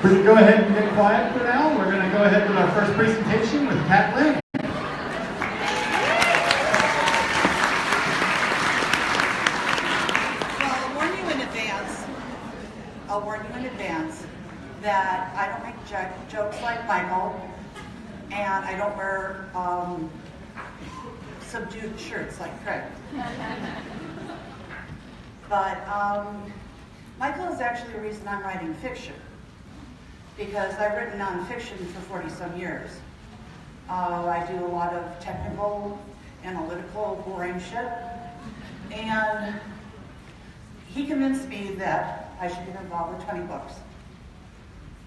We can go ahead and get quiet for now. We're going to go ahead with our first presentation with Kat Lynn. Well, I'll warn you in advance that I don't make jokes like Michael, and I don't wear subdued shirts like Craig. But Michael is actually the reason I'm writing fiction, because I've written nonfiction for 40 some years. I do a lot of technical, analytical, boring shit, and he convinced me that I should get involved with 20Books.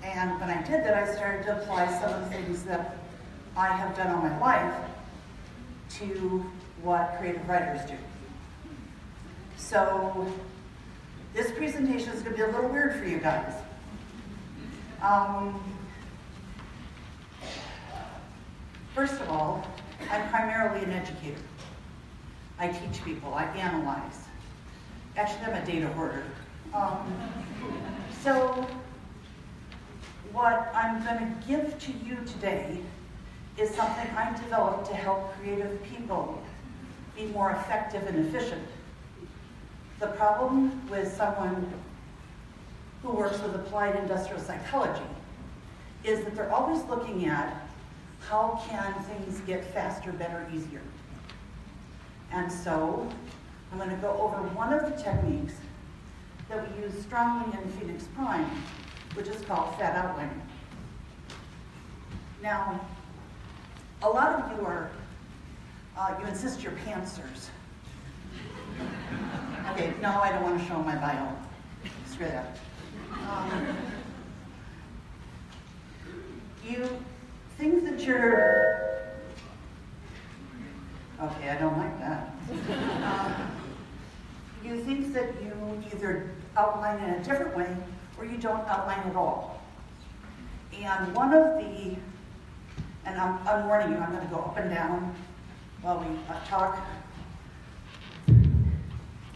And when I did that, I started to apply some of the things that I have done all my life to what creative writers do. So this presentation is going to be a little weird for you guys. First of all, I'm primarily an educator. I teach people, I analyze. Actually, I'm a data hoarder. So what I'm going to give to you today is something I developed to help creative people be more effective and efficient. The problem with someone who works with applied industrial psychology is that they're always looking at how can things get faster, better, easier. And so I'm going to go over one of the techniques that we use strongly in Phoenix Prime, which is called fat outlining. Now, a lot of you are, you insist you're pantsers. Okay, no, I don't want to show my bio. Screw that. You think that you're, okay, I don't like that. You think that you either outline in a different way or you don't outline at all. And one of the, and I'm warning you, I'm going to go up and down while we talk.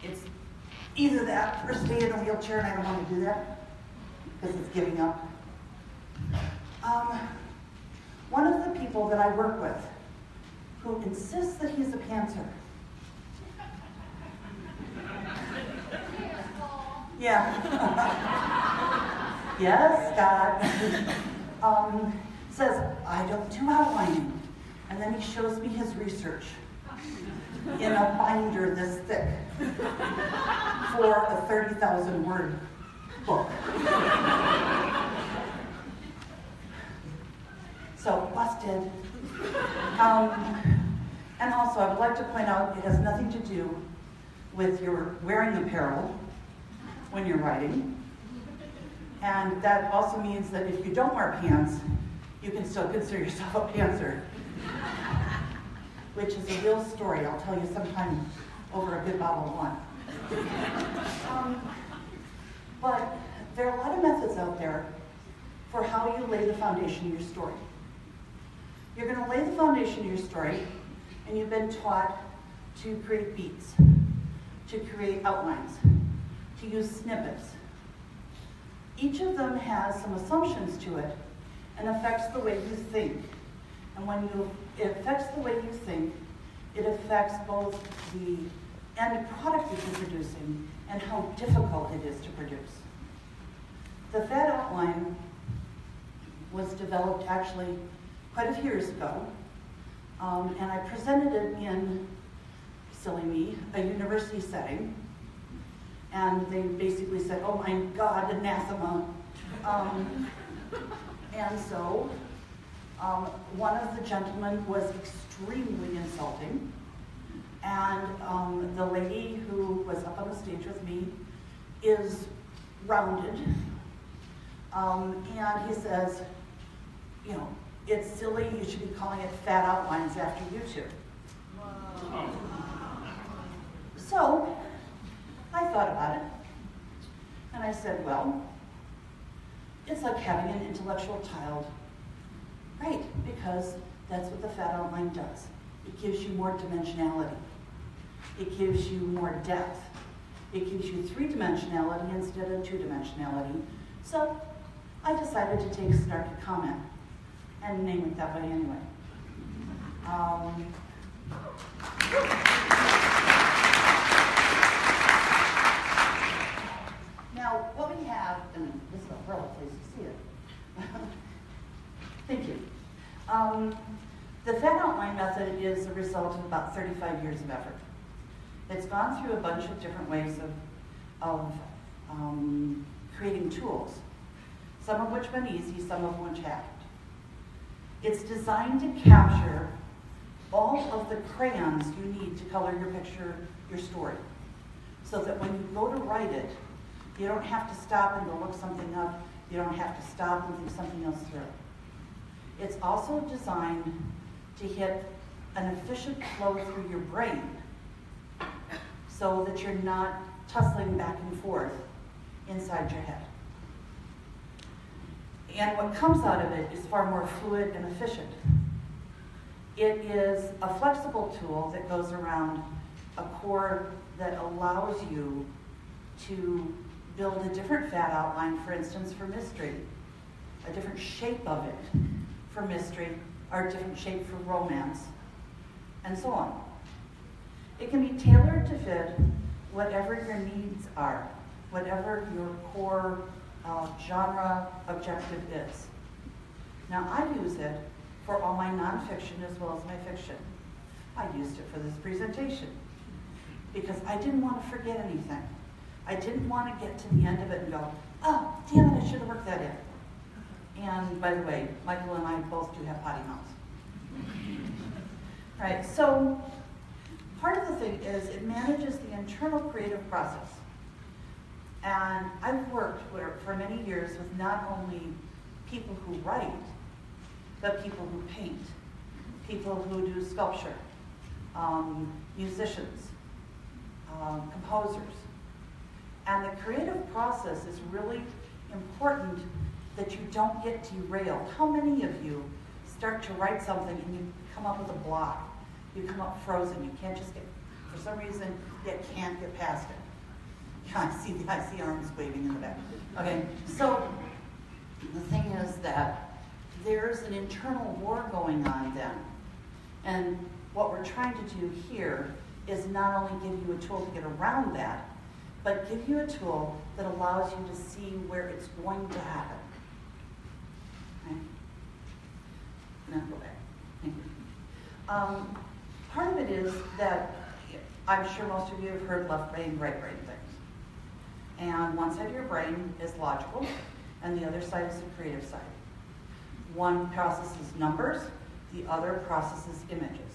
It's either that or stay in a wheelchair, and I don't want to do that because it's giving up. One of the people that I work with who insists that he's a pantser. Yeah. Yes, God. Says, I don't do outlining. And then he shows me his research in a binder this thick for a 30,000 word book. So, busted. And also, I would like to point out it has nothing to do with your wearing apparel when you're writing. And that also means that if you don't wear pants, you can still consider yourself a pantser. Which is a real story I'll tell you sometime over a good bottle of wine. But there are a lot of methods out there for how you lay the foundation of your story. You're going to lay the foundation of your story, and you've been taught to create beats, to create outlines, to use snippets. Each of them has some assumptions to it and affects the way you think. And when it affects the way you think, it affects both the end product that you're producing and how difficult it is to produce. The fat outline was developed actually quite a few years ago, and I presented it in, silly me, a university setting, and they basically said, oh my God, anathema. And so one of the gentlemen was extremely insulting, and the lady who was up on the stage with me is rounded, and he says, you know, it's silly, you should be calling it fat outlines after you two. Wow. So I thought about it, and I said, well, it's like having an intellectual child. Right, because that's what the fat outline does. It gives you more dimensionality. It gives you more depth. It gives you three-dimensionality instead of two-dimensionality. So I decided to take a snarky comment and name it that way anyway. Now, what we have, and this is a real place to see it. Thank you. The fan outline method is a result of about 35 years of effort. It's gone through a bunch of different ways of creating tools, some of which have been easy, some of which haven't. It's designed to capture all of the crayons you need to color your picture, your story, so that when you go to write it, you don't have to stop and go look something up. You don't have to stop and think something else through. It's also designed to hit an efficient flow through your brain so that you're not tussling back and forth inside your head. And what comes out of it is far more fluid and efficient. It is a flexible tool that goes around a core that allows you to build a different fat outline, for instance, for mystery, a different shape of it for mystery, or a different shape for romance, and so on. It can be tailored to fit whatever your needs are, whatever your core genre objective is. Now, I use it for all my nonfiction as well as my fiction. I used it for this presentation because I didn't want to forget anything. I didn't want to get to the end of it and go, oh, damn it, I should have worked that in. And by the way, Michael and I both do have potty mouths. Right, so part of the thing is it manages the internal creative process. And I've worked for many years with not only people who write, but people who paint, people who do sculpture, musicians, composers. And the creative process is really important that you don't get derailed. How many of you start to write something and you come up with a block? You come up frozen. You can't just get, for some reason, you can't get past it. Yeah, I see arms waving in the back. Okay, so the thing is that there's an internal war going on then. And what we're trying to do here is not only give you a tool to get around that, but give you a tool that allows you to see where it's going to happen. Okay? Now go back. Thank you. Part of it is that I'm sure most of you have heard left brain, right brain things. And one side of your brain is logical, and the other side is the creative side. One processes numbers, the other processes images.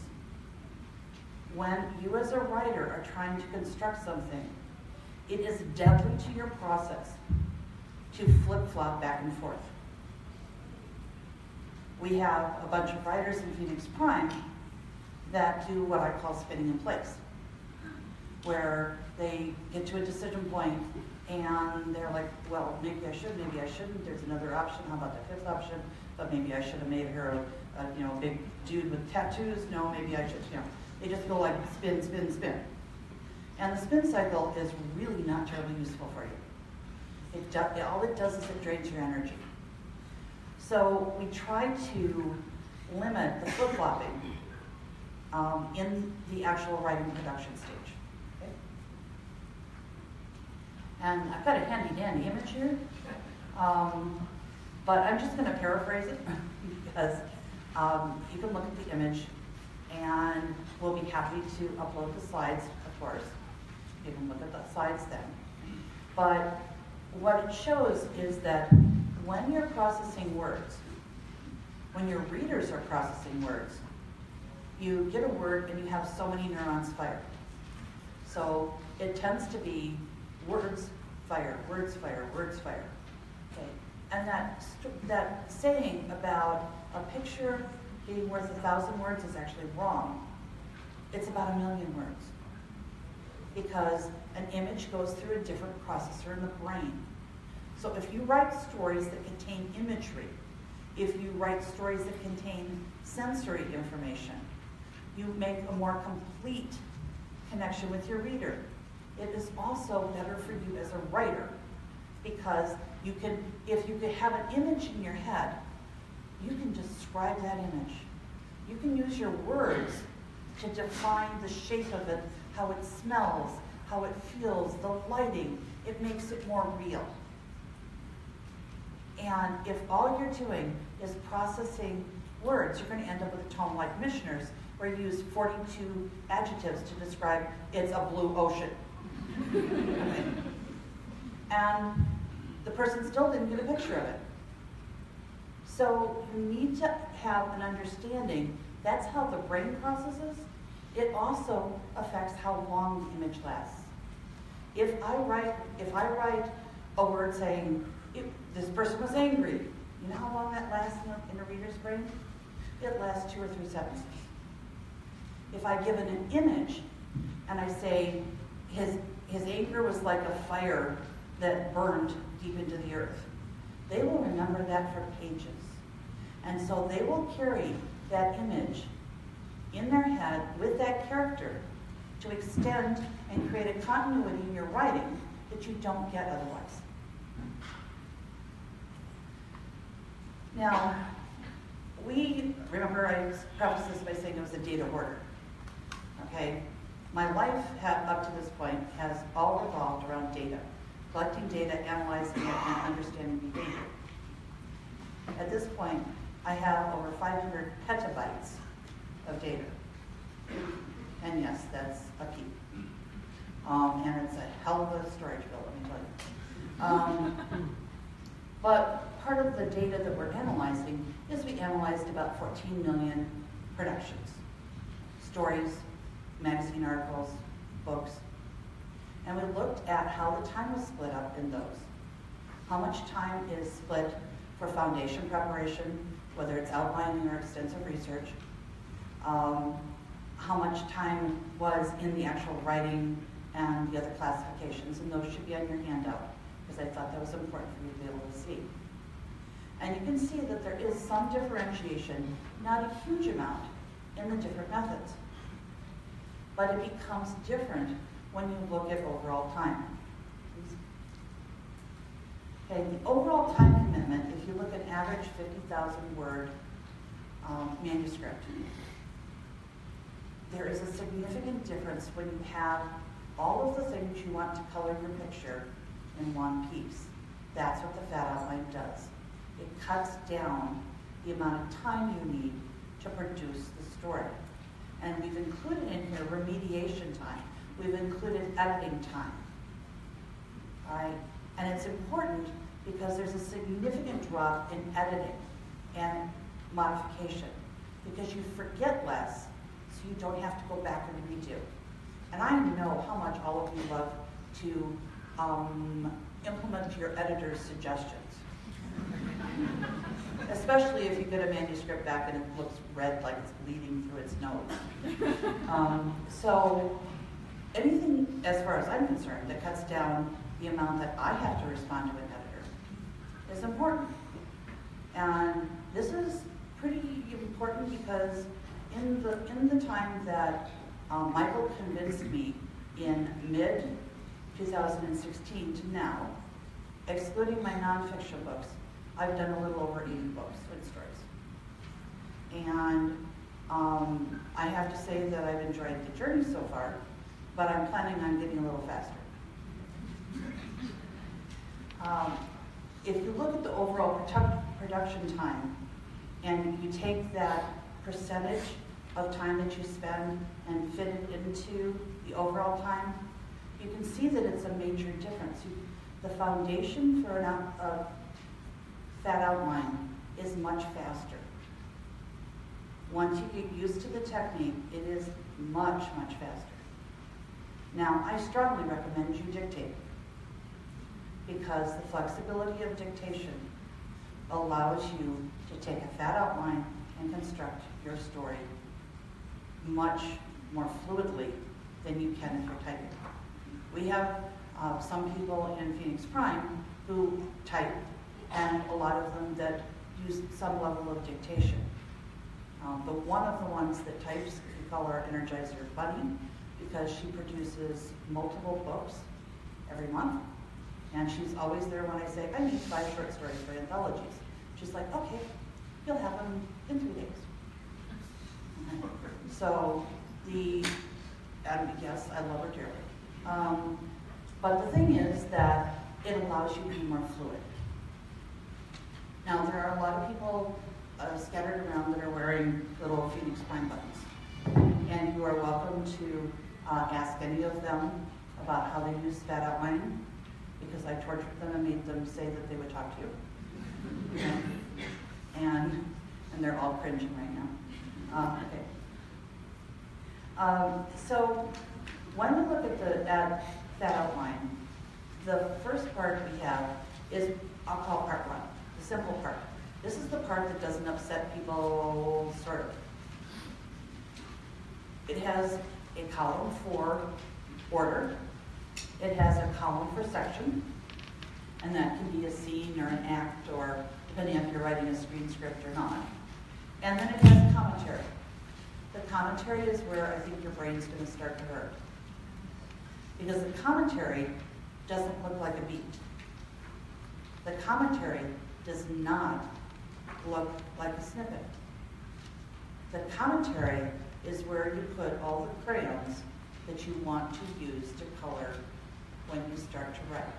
When you as a writer are trying to construct something, it is deadly to your process to flip-flop back and forth. We have a bunch of writers in Phoenix Prime that do what I call spinning in place, where they get to a decision point and they're like, well, maybe I should, maybe I shouldn't. There's another option. How about the fifth option? But maybe I should have made her a big dude with tattoos. No, maybe I should, They just go like spin, spin, spin. And the spin cycle is really not terribly useful for you. All it does is it drains your energy. So we try to limit the flip-flopping in the actual writing production stage. Okay? And I've got a handy-dandy image here, but I'm just going to paraphrase it because you can look at the image and we'll be happy to upload the slides, of course. You can look at the slides then. But what it shows is that when you're processing words, when your readers are processing words, you get a word and you have so many neurons fire. So it tends to be words fire, words fire, words fire. Okay. And that saying about a picture being worth 1,000 words is actually wrong. It's about 1,000,000 words. Because an image goes through a different processor in the brain. So if you write stories that contain imagery, if you write stories that contain sensory information, you make a more complete connection with your reader. It is also better for you as a writer because if you could have an image in your head, you can describe that image. You can use your words to define the shape of it, how it smells, how it feels, the lighting. It makes it more real. And if all you're doing is processing words, you're going to end up with a tome like Missioner's, where you use 42 adjectives to describe it's a blue ocean. Okay. And the person still didn't get a picture of it. So you need to have an understanding. That's how the brain processes. It also affects how long the image lasts. If I write a word saying, this person was angry, you know how long that lasts in a reader's brain? It lasts 2 or 3 sentences. If I give it an image and I say, his anger was like a fire that burned deep into the earth, they will remember that for pages. And so they will carry that image in their head with that character to extend and create a continuity in your writing that you don't get otherwise. Now, remember I prefaced this by saying it was a data hoarder. Okay? My life up to this point has all revolved around data. Collecting data, analyzing it, and understanding behavior. At this point, I have over 500 petabytes of data. And yes, that's a peak. And it's a hell of a storage bill, let me tell you. But part of the data that we're analyzing is we analyzed about 14 million productions. Stories, magazine articles, books. And we looked at how the time was split up in those. How much time is split for foundation preparation, whether it's outlining or extensive research. How much time was in the actual writing and the other classifications, and those should be on your handout, because I thought that was important for you to be able to see. And you can see that there is some differentiation, not a huge amount, in the different methods. But it becomes different when you look at overall time. Okay, the overall time commitment, if you look at average 50,000 word manuscript, there is a significant difference when you have all of the things you want to color your picture in one piece. That's what the fat outline does. It cuts down the amount of time you need to produce the story. And we've included in here remediation time. We've included editing time. All right? And it's important because there's a significant drop in editing and modification because you forget less, so you don't have to go back and redo. And I know how much all of you love to implement your editor's suggestions. Especially if you get a manuscript back and it looks red like it's bleeding through its nose. So anything, as far as I'm concerned, that cuts down the amount that I have to respond to an editor is important. And this is pretty important because in the time that Michael convinced me in mid-2016 to now, excluding my nonfiction books, I've done a little over 80 books and stories. And I have to say that I've enjoyed the journey so far, but I'm planning on getting a little faster. If you look at the overall production time, and you take that percentage of time that you spend and fit it into the overall time, you can see that it's a major difference. The foundation for a fat outline is much faster. Once you get used to the technique, it is much, much faster. Now, I strongly recommend you dictate because the flexibility of dictation allows you to take a fat outline and construct your story much more fluidly than you can if you're typing. We have some people in Phoenix Prime who type, and a lot of them that use some level of dictation. But one of the ones that types, we call our Energizer Bunny, because she produces multiple books every month, And she's always there when I say, I need 5 short stories for anthologies. She's like, okay, you'll have them in 3 days. So and yes, I love her dearly. But the thing is that it allows you to be more fluid. Now, there are a lot of people scattered around that are wearing little Phoenix pine buttons. And you are welcome to ask any of them about how they use fat outlining, because I tortured them and made them say that they would talk to you. And they're all cringing right now. So when we look at fat outline, the first part we have is, I'll call part 1, the simple part. This is the part that doesn't upset people, sort of. It has a column for order. It has a column for section, and that can be a scene or an act, or depending if you're writing a screen script or not. And then it has commentary. The commentary is where I think your brain's going to start to hurt. Because the commentary doesn't look like a beat. The commentary does not look like a snippet. The commentary is where you put all the crayons that you want to use to color when you start to write.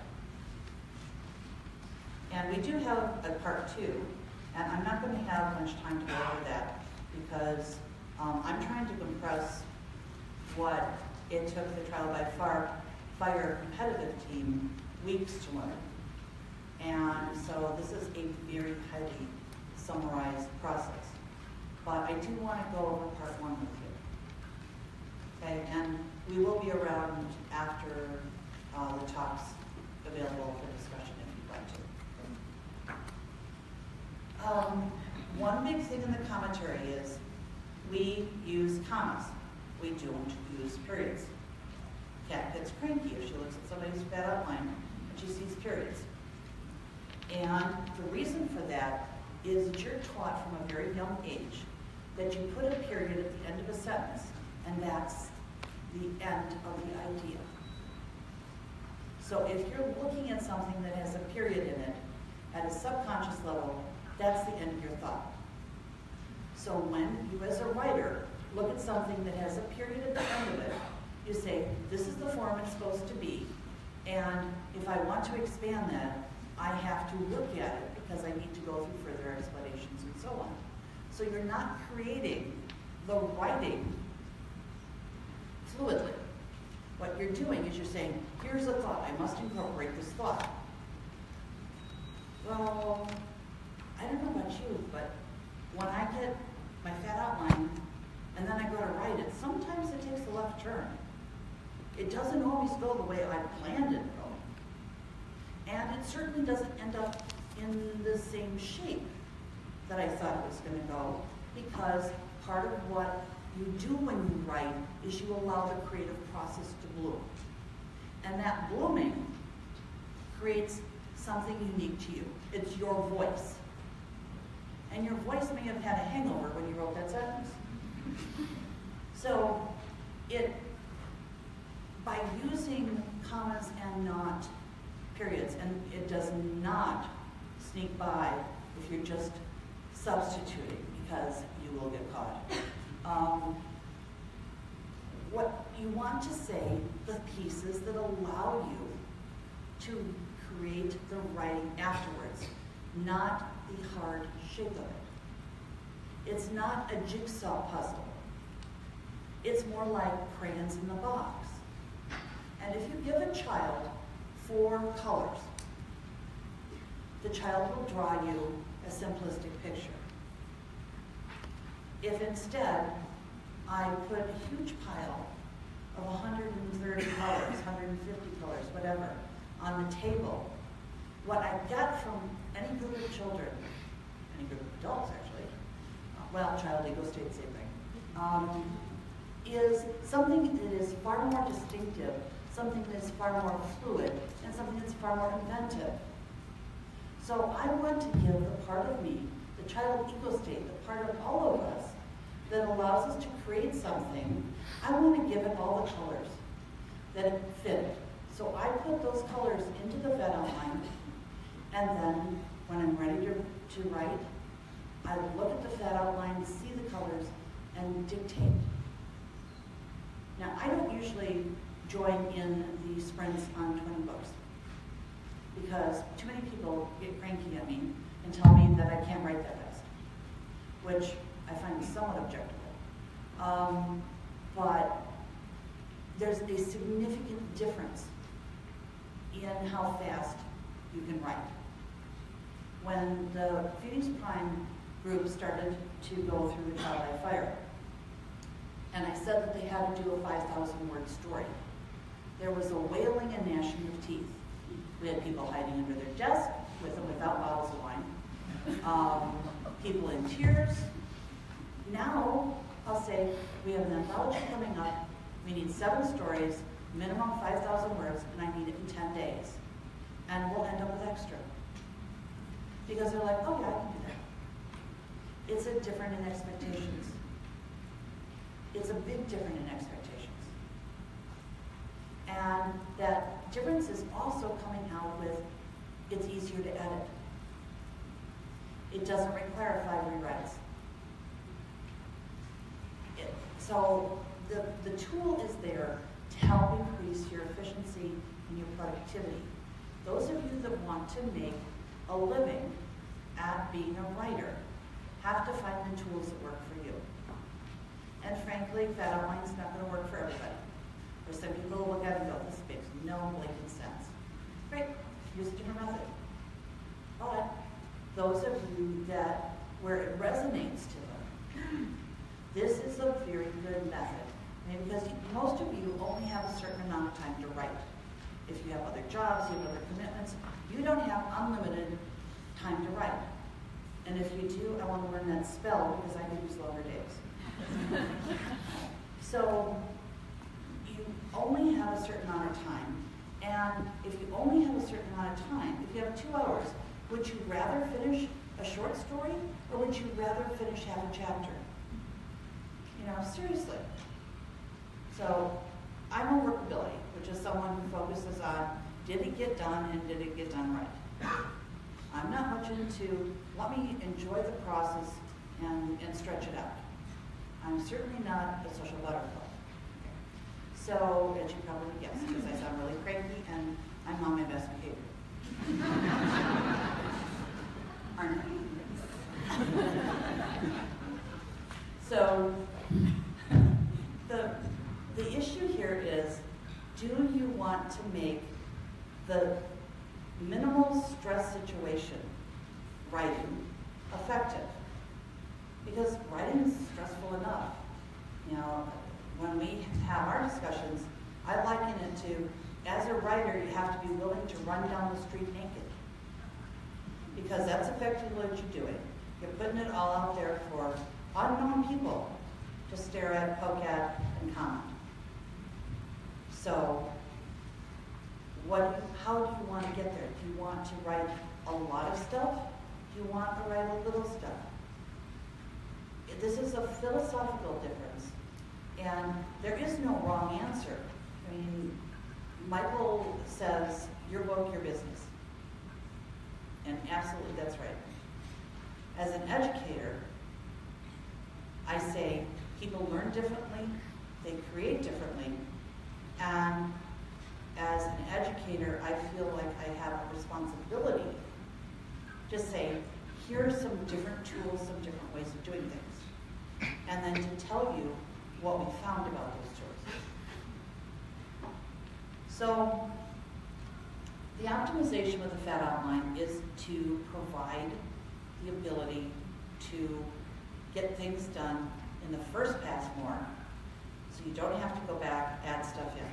And we do have a part 2, and I'm not going to have much time to go over that because I'm trying to compress what it took the Trial by Fire competitive team weeks to learn. And so this is a very highly summarized process. But I do want to go over part 1 with you. Okay, and we will be around after the talks available for discussion if you'd like to. One big thing in the commentary is we use commas. We don't use periods. Cat gets cranky if she looks at somebody's fat outline and she sees periods. And the reason for that is that you're taught from a very young age that you put a period at the end of a sentence, and that's the end of the idea. So if you're looking at something that has a period in it, at a subconscious level, that's the end of your thought. So when you as a writer look at something that has a period at the end of it, you say, this is the form it's supposed to be, and if I want to expand that, I have to look at it because I need to go through further explanations and so on. So you're not creating the writing fluidly. What you're doing is you're saying, here's a thought, I must incorporate this thought. Well, I don't know about you, but when I get my fat outline and then I go to write it, sometimes it takes a left turn. It doesn't always go the way I planned it going. And it certainly doesn't end up in the same shape that I thought it was going to go, because part of what you do when you write is you allow the creative process to bloom. And that blooming creates something unique to you. It's your voice. And your voice may have had a hangover when you wrote that sentence. So by using commas and not periods, and it does not sneak by if you're just substituting, because you will get caught. What you want to say, the pieces that allow you to create the writing afterwards, not the hard shape of it. It's not a jigsaw puzzle. It's more like crayons in the box. And if you give a child 4 colors, the child will draw you a simplistic picture. If instead I put a huge pile of 130 colors, 150 colors, whatever, on the table, what I get from any group of children, any group of adults actually, well, child ego state, same thing, is something that is far more distinctive, something that is far more fluid, and something that's far more inventive. So I want to give the part of me, the child ego state, the part of all of us that allows us to create something, I want to give it all the colors that fit it. So I put those colors into the fed outline, and then when I'm ready to write, I look at the fed outline, see the colors, and dictate. Now, I don't usually join in the sprints on 20Books because too many people get cranky at me and tell me that I can't write that fast, which I find somewhat objectionable. But there's a significant difference in how fast you can write. When the Phoenix Prime group started to go through the Trial by Fire, and I said that they had to do a 5,000-word story, there was a wailing and gnashing of teeth. We had people hiding under their desk with and without bottles of wine, people in tears. Now, I'll say, we have an anthology coming up, we need 7 stories, minimum 5,000 words, and I need it in 10 days. And we'll end up with extra. Because they're like, oh yeah, I can do that. It's a different in expectations. It's a big difference in expectations. And that difference is also coming out with, it's easier to edit. It doesn't require 5 rewrites. So the tool is there to help increase your efficiency and your productivity. Those of you that want to make a living at being a writer have to find the tools that work for you. And frankly, fed outline is not going to work for everybody. There's some people who look at it and go, this makes no blatant sense. Great, use a different method. But those of you that, where it resonates to them, this is a very good method. I mean, because most of you only have a certain amount of time to write. If you have other jobs, you have other commitments, you don't have unlimited time to write. And if you do, I want to learn that spell because I could use longer days. So you only have a certain amount of time. And if you only have a certain amount of time, if you have 2 hours, would you rather finish a short story or would you rather finish half a chapter? You know, seriously. So I'm a workability, which is someone who focuses on did it get done and did it get done right. I'm not much into let me enjoy the process and stretch it out. I'm certainly not a social butterfly. So, as you probably guessed, because I sound really cranky and I'm on my best behavior. Aren't I? So, the issue here is, do you want to make the minimal stress situation writing effective? Because writing is stressful enough. You know, when we have our discussions, I liken it to, as a writer, you have to be willing to run down the street naked. Because that's effectively what you're doing. You're putting it all out there for unknown people to stare at, poke at, and comment. So, how do you want to get there? Do you want to write a lot of stuff? Do you want to write a little stuff? This is a philosophical difference, and there is no wrong answer. I mean, Michael says, your book, your business. And absolutely that's right. As an educator, I say people learn differently, they create differently, and as an educator, I feel like I have a responsibility to say, here are some different tools, some different ways of doing things, and then to tell you what we found about those tools. So, the optimization with the fat outline is to provide the ability to get things done in the first pass more, so you don't have to go back, add stuff in.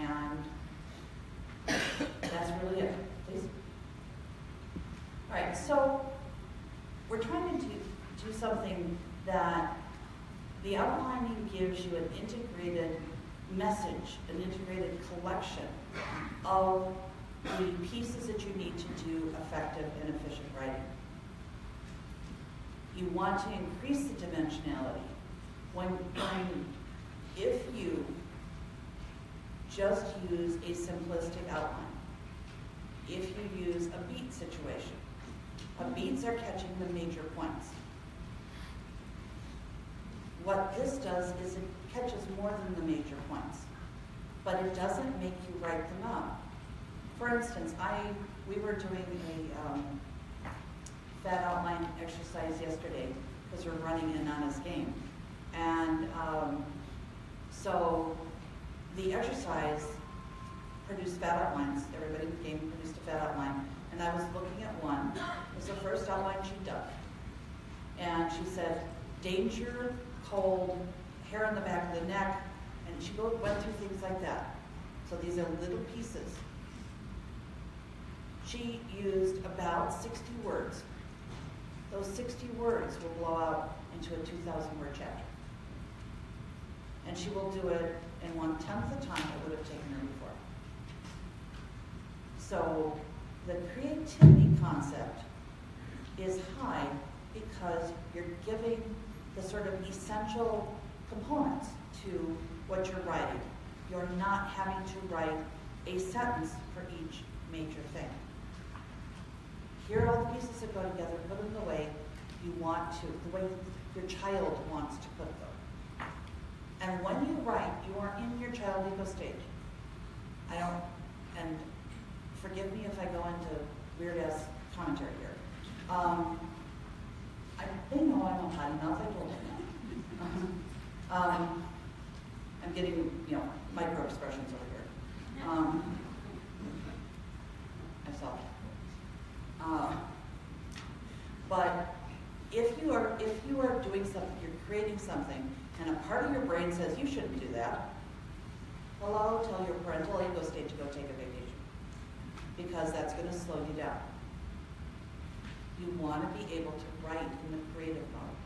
And that's really it. Please. All right, so we're trying to do something that the outlining gives you an integrated message, an integrated collection of the pieces that you need to do effective and efficient writing. You want to increase the dimensionality. If you just use a simplistic outline. If you use a beat situation, beats are catching the major points. What this does is it catches more than the major points, but it doesn't make you write them out. For instance, we were doing a fat outline exercise yesterday because we're running in Nana's game. And so the exercise produced fat outlines. Everybody in the game produced a fat outline. And I was looking at one. It was the first outline she'd done. And she said, danger, cold, hair on the back of the neck. And she went through things like that. So these are little pieces. She used about 60 words. Those 60 words will blow out into a 2,000-word chapter. And she will do it in 1/10 the time it would have taken her before. So the creativity concept is high because you're giving the sort of essential components to what you're writing. You're not having to write a sentence for each major thing. Here are all the pieces that go together, put them the way you want to, the way your child wants to put them. And when you write, you are in your child ego stage. And forgive me if I go into weird-ass commentary here. They know I'm a potty mouth, I told them. I'm getting, micro expressions over here. I saw it. But if you are doing something, you're creating something, and a part of your brain says you shouldn't do that, hello, tell your parental ego state to go take a vacation, because that's going to slow you down. You want to be able to write in the creative mode.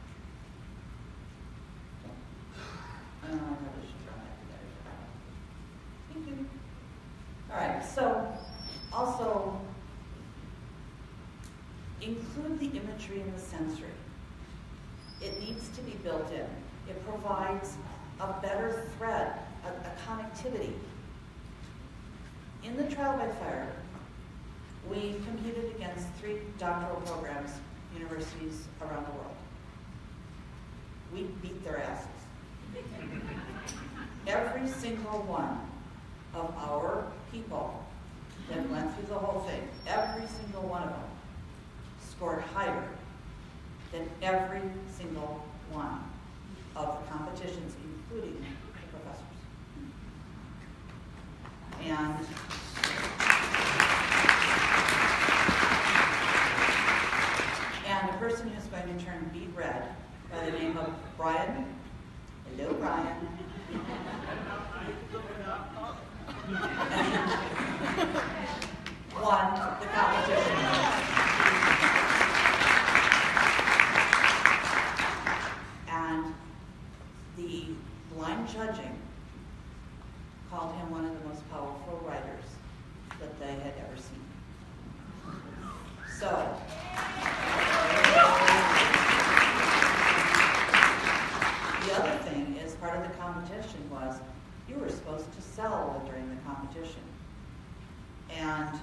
I don't know how to show that. Thank you. All right, so also include the imagery and the sensory. It needs to be built in. It provides a better thread, a connectivity. In the trial by fire, we competed against 3 doctoral programs, universities around the world. We beat their asses. Every single one of our people that went through the whole thing, every single one of them scored higher than every single one of the competitions, including the professors. And a person who's going to turn beet red by the name of Brian. Hello, Brian. Won the competition. And the blind judging called him one of the most powerful writers that they had ever seen. So, the other thing is part of the competition was you were supposed to sell during the competition. And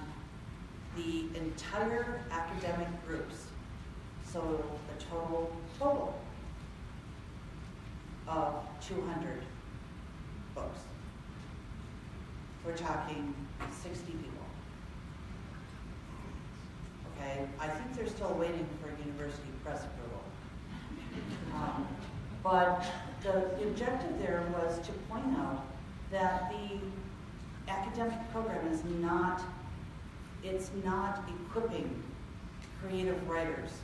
the entire academic groups sold a total of 200 books. We're talking 60 people. Okay, I think they're still waiting for university press approval. But the objective there was to point out that the academic program is not equipping creative writers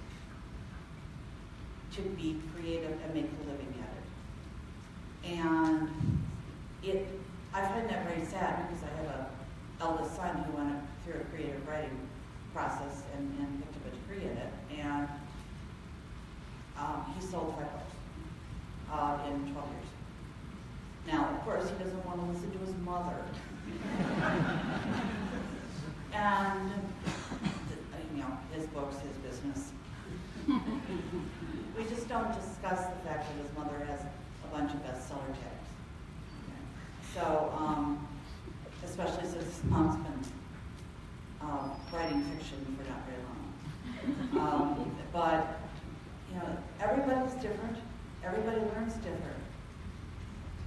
to be creative and make a living at it. And I find that very sad because I have an eldest son who went through a creative writing process and picked up a degree in it. And he sold 5 books in 12 years. Now, of course, he doesn't want to listen to his mother. And, his books, his business. We just don't discuss the fact that his mother has a bunch of bestseller tags. Okay. So, Mom's been writing fiction for not very long. But, you know, everybody's different. Everybody learns different.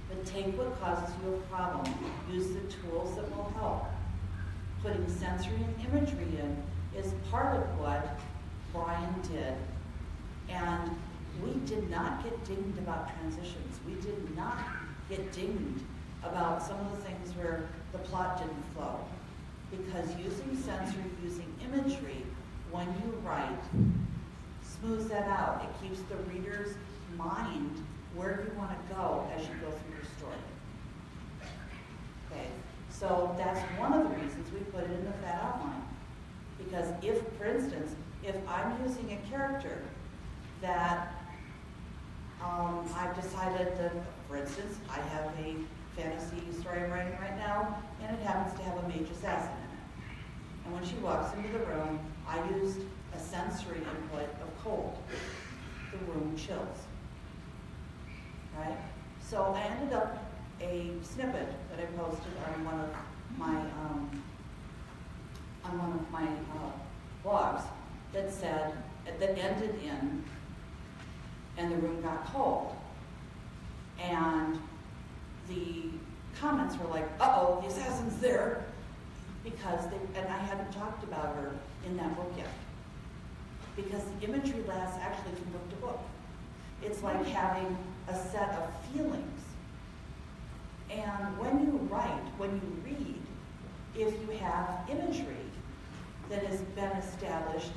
But take what causes you a problem. Use the tools that will help. Putting sensory and imagery in is part of what Brian did. And we did not get dinged about transitions. We did not get dinged about some of the things where the plot didn't flow. Because using sensory, using imagery, when you write, smooths that out. It keeps the reader's mind where you want to go as you go through your story. Okay, so that's one of the reasons we put it in the fat outline. Because if, for instance, if I'm using a character that I've decided that, for instance, I have a fantasy story I'm writing right now, and it happens to have a mage assassin in it. And when she walks into the room, I used a sensory input of cold. The room chills. Right? So I ended up a snippet that I posted on one of my blogs that said, that ended in, and the room got cold. And the comments were like, uh-oh, the assassin's there. And I hadn't talked about her in that book yet. Because the imagery lasts actually from book to book. It's like having a set of feelings. And when you write, when you read, if you have imagery that has been established,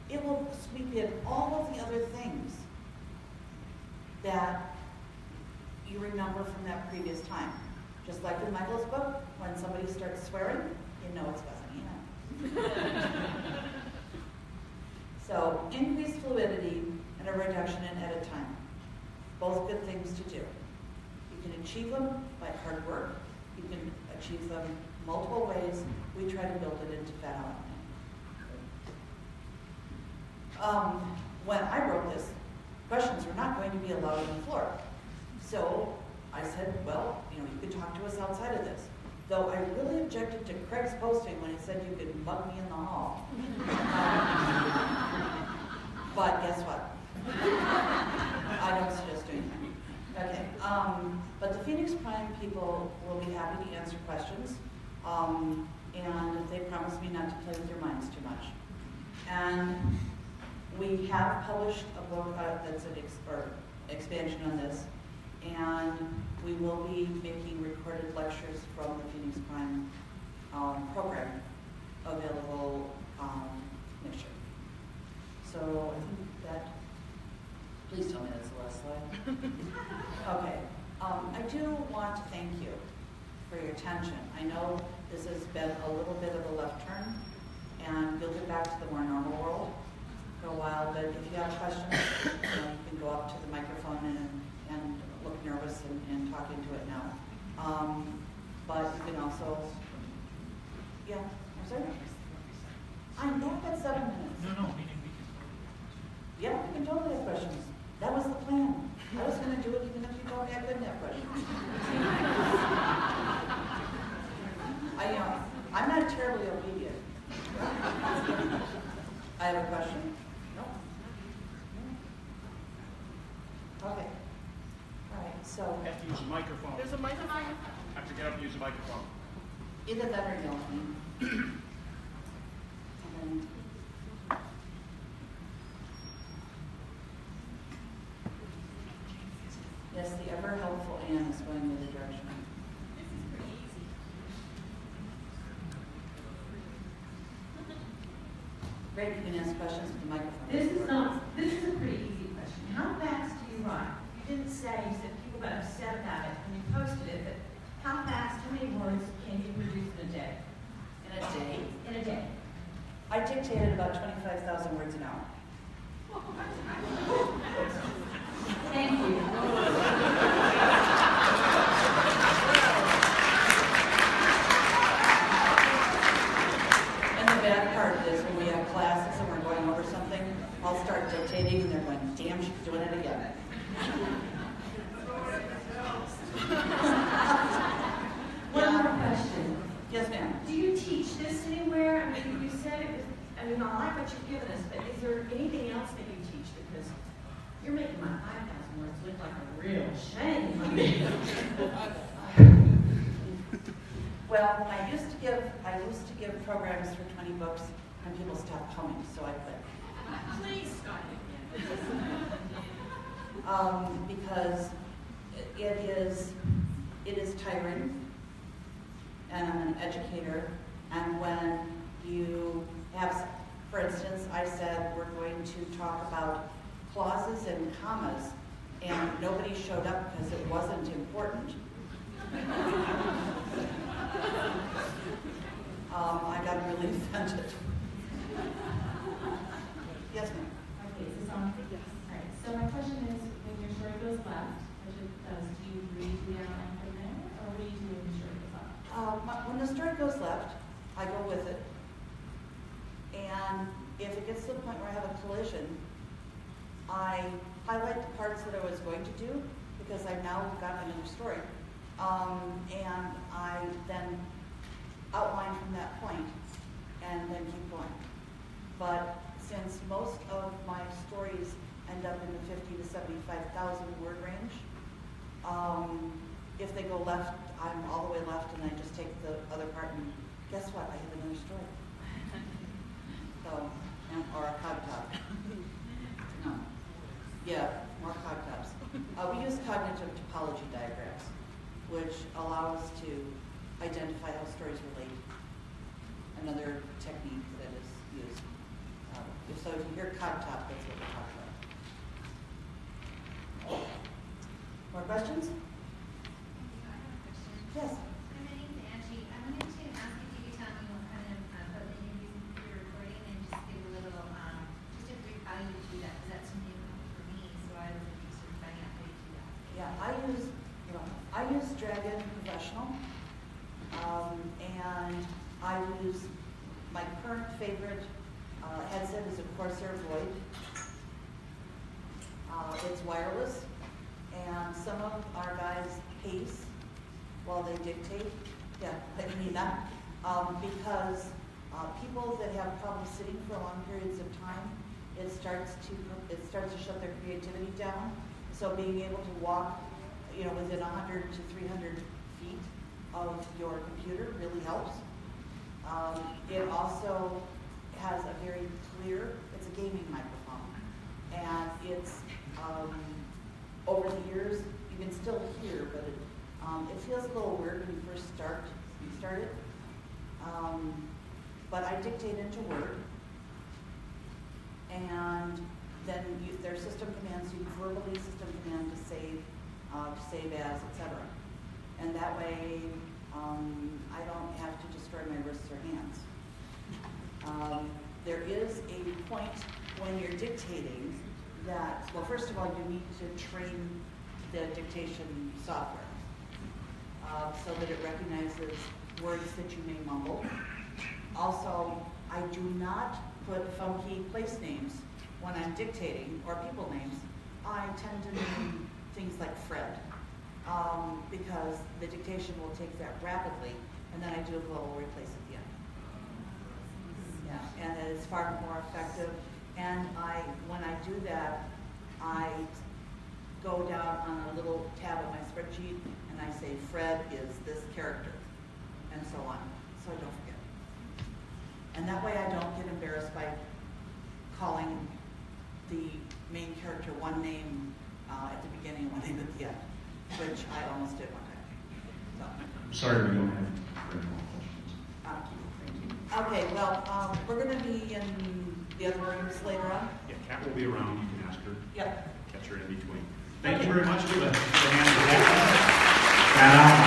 it will sweep in all of the other things that you remember from that previous time. Just like in Michael's book, when somebody starts swearing, you know it's Bethany. So, increased fluidity and a reduction in edit time. Both good things to do. You can achieve them by hard work. You can achieve them multiple ways. We try to build it into fat outline. When I wrote this, questions were not going to be allowed on the floor. So I said, well, you know, you could talk to us outside of this. Though I really objected to Craig's posting when he said you could mug me in the hall. But guess what? I don't suggest doing that. Okay. But the Phoenix Prime people will be happy to answer questions. And they promised me not to play with your minds too much. And we have published a book that's an expansion on this. And we will be making recorded lectures from the Phoenix Prime program available next year. So I think that, please tell me that's the last slide. Okay. I do want to thank you for your attention. I know this has been a little bit of a left turn, and you'll get back to the more normal world for a while, but if you have questions, you can go up to the microphone and look nervous and talk into it now. But you can also, yeah, I'm sorry? I'm back at 7 minutes. No, Yeah, we can totally have questions. That was the plan. I was going to do it even if you told me I couldn't have questions. I'm not terribly obedient. I have a question. No? Okay. All right, so. You have to use a microphone. There's a microphone. Have to get up and use a microphone. Either that or yell at me. And yes, the ever helpful Anne is going the other direction. This is pretty easy. Great, you can ask questions with the microphone. This is a pretty easy question. How fast do you write? You didn't say, you said people got upset about it when you posted it, but how fast, how many words can you produce in a day? In a day? In a day. I dictated about 25,000 words an hour. Thank you. And the bad part is when we have classes and we're going over something, I'll start dictating and they're going, damn, she's doing it again. One more question. Yes, ma'am. Do you I mean, I like what you've given us, but is there anything else that you teach? Because you're making my 5,000 words look like a real shame. Well, I used to give programs for 20Books, and people stopped coming, so I quit. Please start again. Because it is tiring, and I'm an educator, and when you have, for instance, I said we're going to talk about clauses and commas, and nobody showed up because it wasn't important. I got really offended. Yes, ma'am. Okay, is this on? Yes. All right, so my question is, when your story goes left, which it does, do you read the outline from there, or what do you do when your story goes left? When the story goes left, I go with it. And if it gets to the point where I have a collision, I highlight the parts that I was going to do because I've now got another story. And I then outline from that point and then keep going. But since most of my stories end up in the 50 to 75,000 word range, if they go left, I'm all the way left and I just take the other part and guess what? I have another story. So, or a cog top. No. Yeah, more cog tops. We use cognitive topology diagrams, which allow us to identify how stories relate. Another technique that is used. So if you hear cog top, that's what we're talking about. More questions? I have a question. Yes. Hi, my name's Angie. I wanted to ask if you could tell me what kind of interviews you're recording and just give a little, just a brief how you do that, because that's new for me, so I was interested in finding out how you do that. Yeah, I use Dragon Professional, and I use my current favorite headset is a Corsair Void. It's wireless, and some of our guys pace while they dictate. Yeah, I mean that because people that have problems sitting for long periods of time, it starts to shut their creativity down. So being able to walk, within 100 to 300 feet of your computer really helps. It also has a very clear, it's a gaming microphone, and it's over the years you can still hear, but it feels a little weird when you first start it. But I dictate into Word, and then there's system commands. You verbally system command to save as, etc. And that way, I don't have to destroy my wrists or hands. There is a point when you're dictating that, well, first of all, you need to train the dictation software so that it recognizes words that you may mumble. Also, I do not put funky place names when I'm dictating, or people names. I tend to name things like Fred, because the dictation will take that rapidly, and then I do a global replace at the end. Yeah, and it's far more effective. And when I do that, I go down on a little tab of my spreadsheet, and I say Fred is this character, and so on, so I don't forget. And that way I don't get embarrassed by calling the main character one name at the beginning and one name at the end, which I almost did one time. So. I'm sorry we don't have any more questions. Okay, well, we're going to be in the other rooms later on. Yeah, Kat will be around. You can ask her. Yep. Catch her in between. Thank you very much. Give a hand to Kat.